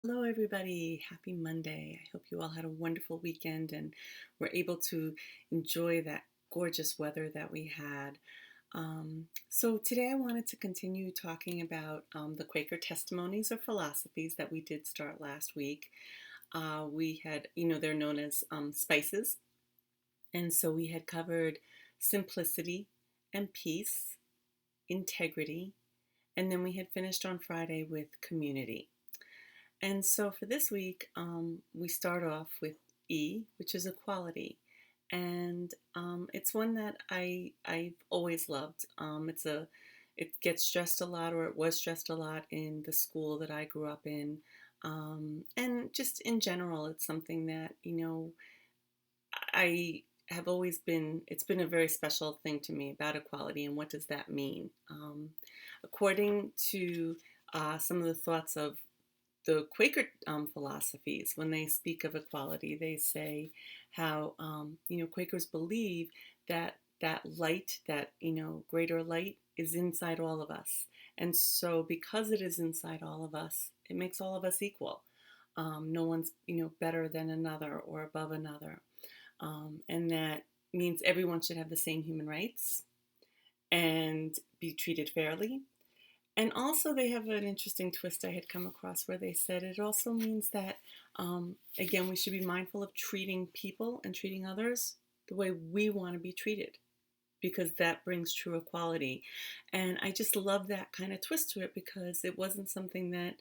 Hello, everybody. Happy Monday. I hope you all had a wonderful weekend and were able to enjoy that gorgeous weather that we had. So, today I wanted to continue talking about the Quaker testimonies or philosophies that we did start last week. We had, they're known as spices. And so we had covered simplicity and peace, integrity, and then we had finished on Friday with community. And so for this week, we start off with E, which is equality, and it's one that I've always loved. It gets stressed a lot, or it was stressed a lot in the school that I grew up in, and just in general, it's something that I have always been. It's been a very special thing to me about equality, and what does that mean? According to some of the thoughts of the Quaker philosophies, when they speak of equality, they say how Quakers believe that light, that greater light, is inside all of us, and so because it is inside all of us, it makes all of us equal. No one's better than another or above another, and that means everyone should have the same human rights and be treated fairly. And also, they have an interesting twist I had come across where they said it also means that, again, we should be mindful of treating people and treating others the way we want to be treated, because that brings true equality. And I just love that kind of twist to it because it wasn't something that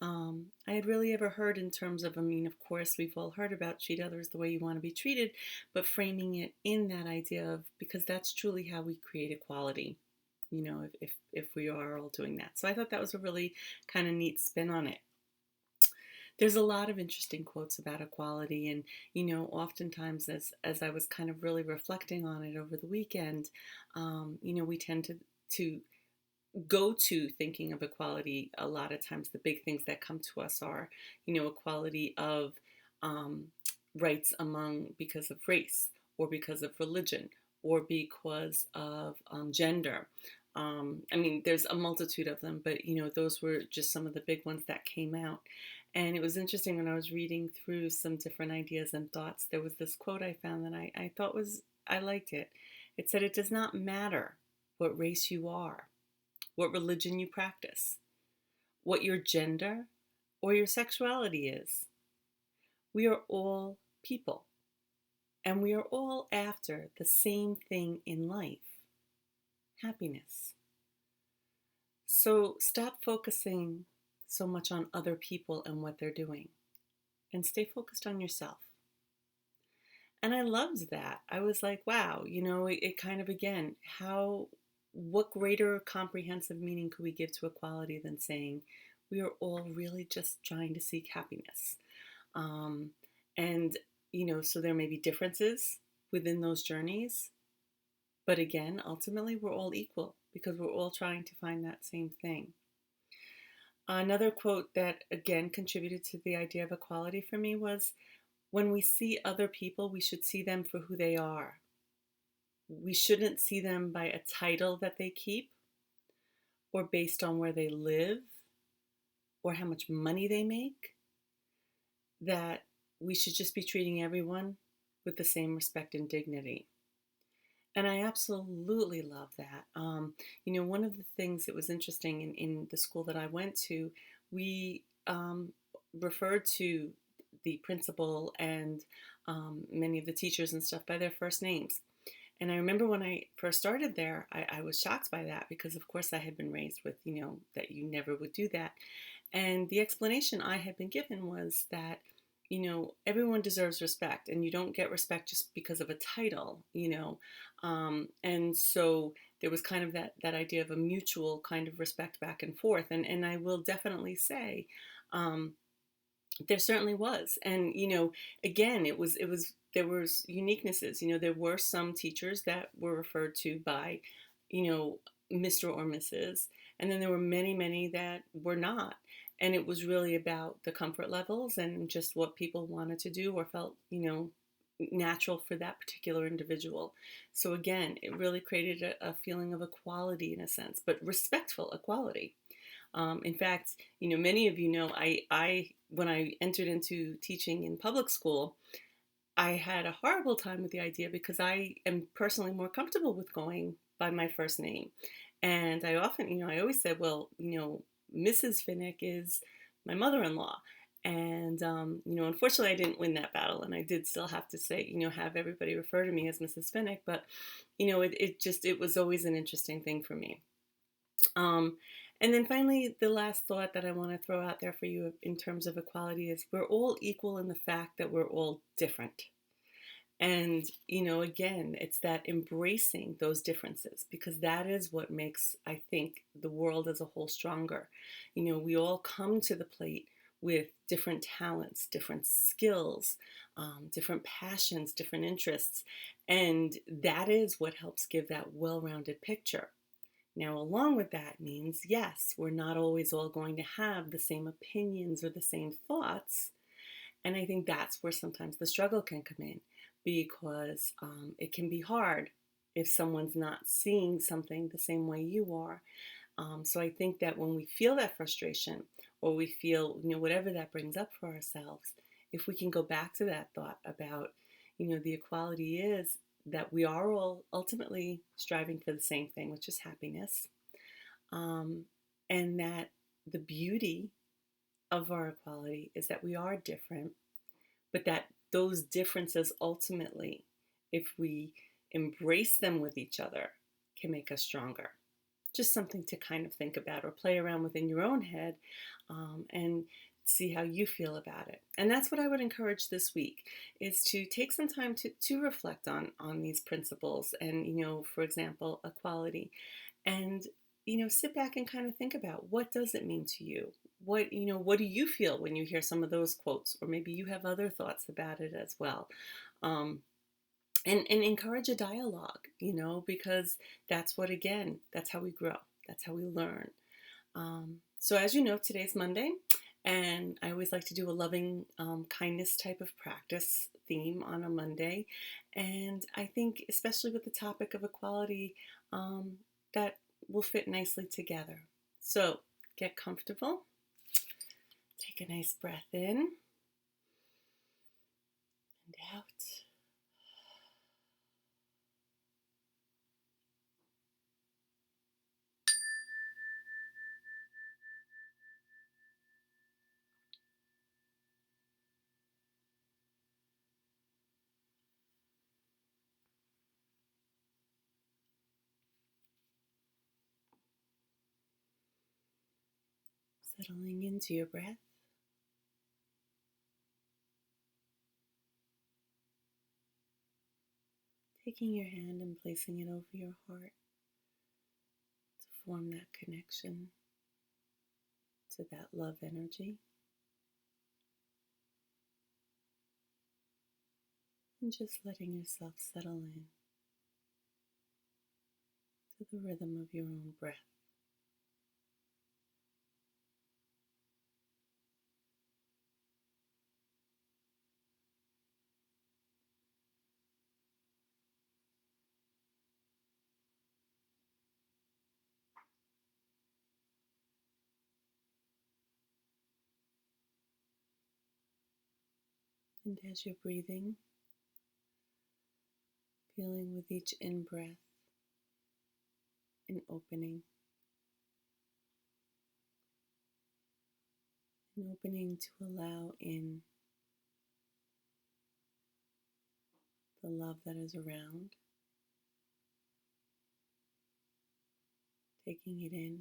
I had really ever heard in terms of, I mean, of course, we've all heard about treat others the way you want to be treated, but framing it in that idea of, because that's truly how we create equality, if we are all doing that. So I thought that was a really kind of neat spin on it. There's a lot of interesting quotes about equality, and oftentimes as I was kind of really reflecting on it over the weekend, we tend to go to thinking of equality. A lot of times the big things that come to us are equality of um, rights among, because of race, or because of religion, or because of gender. I mean, there's a multitude of them, but those were just some of the big ones that came out. And it was interesting when I was reading through some different ideas and thoughts. There was this quote I found that I thought I liked it. It said, "It does not matter what race you are, what religion you practice, what your gender or your sexuality is. We are all people, and we are all after the same thing in life: happiness. So stop focusing so much on other people and what they're doing, and stay focused on yourself." And I loved that. I was like, wow, it kind of, again, what greater comprehensive meaning could we give to equality than saying we are all really just trying to seek happiness? Um, and, so there may be differences within those journeys, but again, ultimately, we're all equal because we're all trying to find that same thing. Another quote that again contributed to the idea of equality for me was, when we see other people, we should see them for who they are. We shouldn't see them by a title that they keep, or based on where they live, or how much money they make. That we should just be treating everyone with the same respect and dignity. And I absolutely love that. One of the things that was interesting in the school that I went to, we referred to the principal and many of the teachers and stuff by their first names. And I remember when I first started there, I was shocked by that because, of course, I had been raised with, that you never would do that. And the explanation I had been given was that, everyone deserves respect, and you don't get respect just because of a title. And so there was kind of that idea of a mutual kind of respect back and forth. And I will definitely say, there certainly was. And, again, there was uniquenesses. There were some teachers that were referred to by, Mr. or Mrs. And then there were many, many that were not. And it was really about the comfort levels and just what people wanted to do or felt, natural for that particular individual. So again, it really created a feeling of equality in a sense, but respectful equality. In fact, many of you know I when I entered into teaching in public school, I had a horrible time with the idea because I am personally more comfortable with going by my first name. And I often, I always said, well, Mrs. Finnick is my mother-in-law. And, unfortunately, I didn't win that battle. And I did still have to say, have everybody refer to me as Mrs. Finnick. But, it was always an interesting thing for me. And then finally, the last thought that I want to throw out there for you in terms of equality is we're all equal in the fact that we're all different. And, again, it's that embracing those differences because that is what makes, I think, the world as a whole stronger. We all come to the plate with different talents, different skills, different passions, different interests. And that is what helps give that well-rounded picture. Now, along with that means, yes, we're not always all going to have the same opinions or the same thoughts. And I think that's where sometimes the struggle can come in because it can be hard if someone's not seeing something the same way you are. So I think that when we feel that frustration or we feel, whatever that brings up for ourselves, if we can go back to that thought about, the equality is that we are all ultimately striving for the same thing, which is happiness. And that the beauty of our equality is that we are different, but that those differences ultimately, if we embrace them with each other, can make us stronger. Just something to kind of think about or play around with in your own head and see how you feel about it. And that's what I would encourage this week is to take some time to reflect on these principles and, for example, equality. And, sit back and kind of think about what does it mean to you? What do you feel when you hear some of those quotes? Or maybe you have other thoughts about it as well. And encourage a dialogue, because that's what, again, that's how we grow. That's how we learn. So as you know, today's Monday, and I always like to do a loving kindness type of practice theme on a Monday. And I think, especially with the topic of equality, that will fit nicely together. So get comfortable. Take a nice breath in and out. Settling into your breath. Taking your hand and placing it over your heart to form that connection to that love energy. And just letting yourself settle in to the rhythm of your own breath. And as you're breathing, feeling with each in-breath an opening. An opening to allow in the love that is around. Taking it in.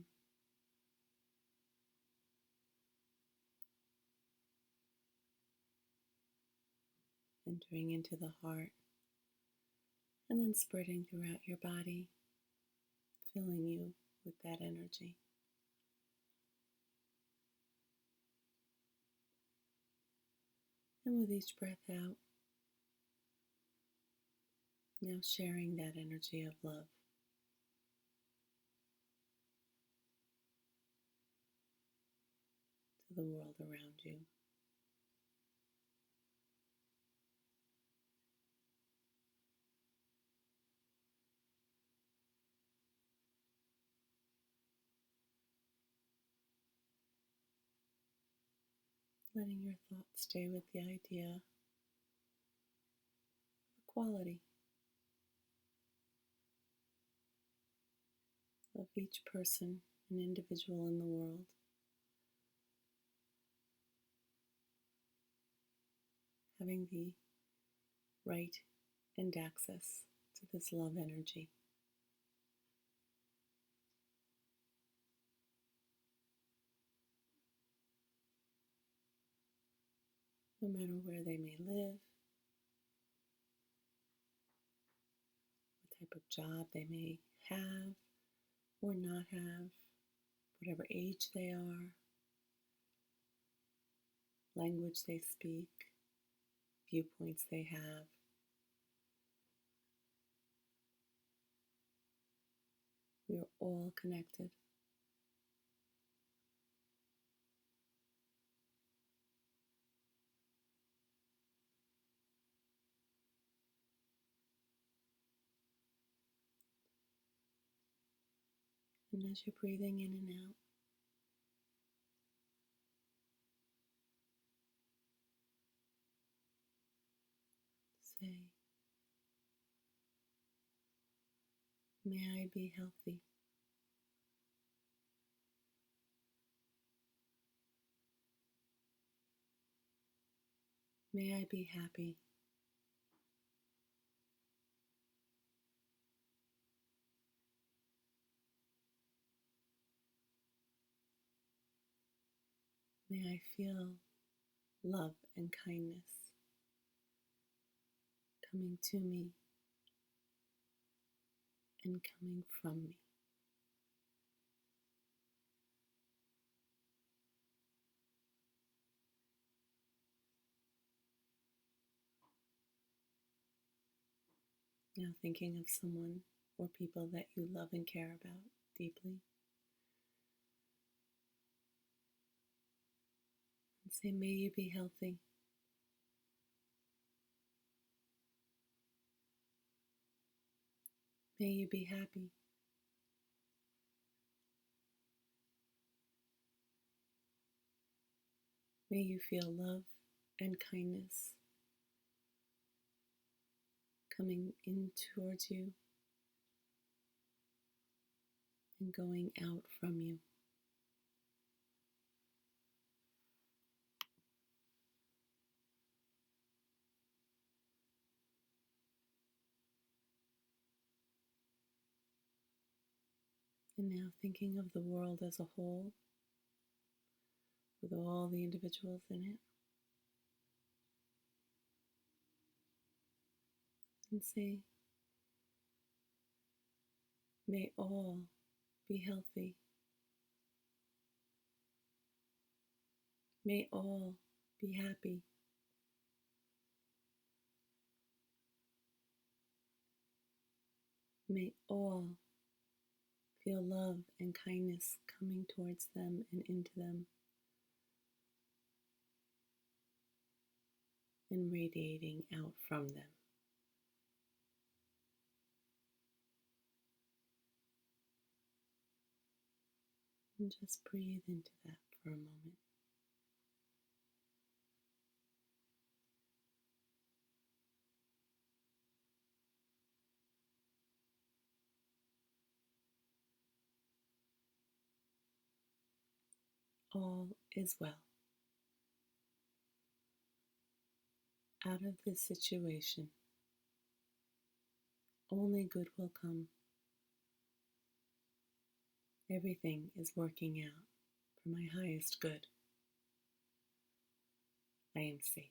Entering into the heart. And then spreading throughout your body, filling you with that energy. And with each breath out, now sharing that energy of love to the world around you. letting your thoughts stay with the idea, the quality of each person, an individual in the world, having the right and access to this love energy. No matter where they may live, what type of job they may have or not have, whatever age they are, language they speak, viewpoints they have. We are all connected. And as you're breathing in and out, say, may I be healthy. May I be happy. May I feel love and kindness coming to me and coming from me. Now thinking of someone or people that you love and care about deeply. And say, may you be healthy. May you be happy. May you feel love and kindness coming in towards you and going out from you. And now thinking of the world as a whole, with all the individuals in it, and say, may all be healthy. May all be happy. May all feel love and kindness coming towards them and into them and radiating out from them. And just breathe into that for a moment. All is well. Out of this situation, only good will come. Everything is working out for my highest good. I am safe.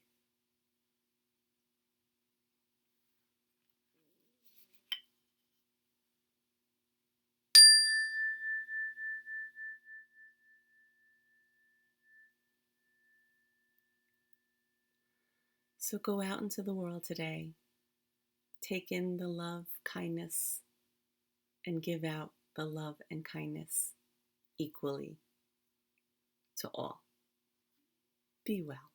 So go out into the world today. Take in the love, kindness, and give out the love and kindness equally to all. Be well.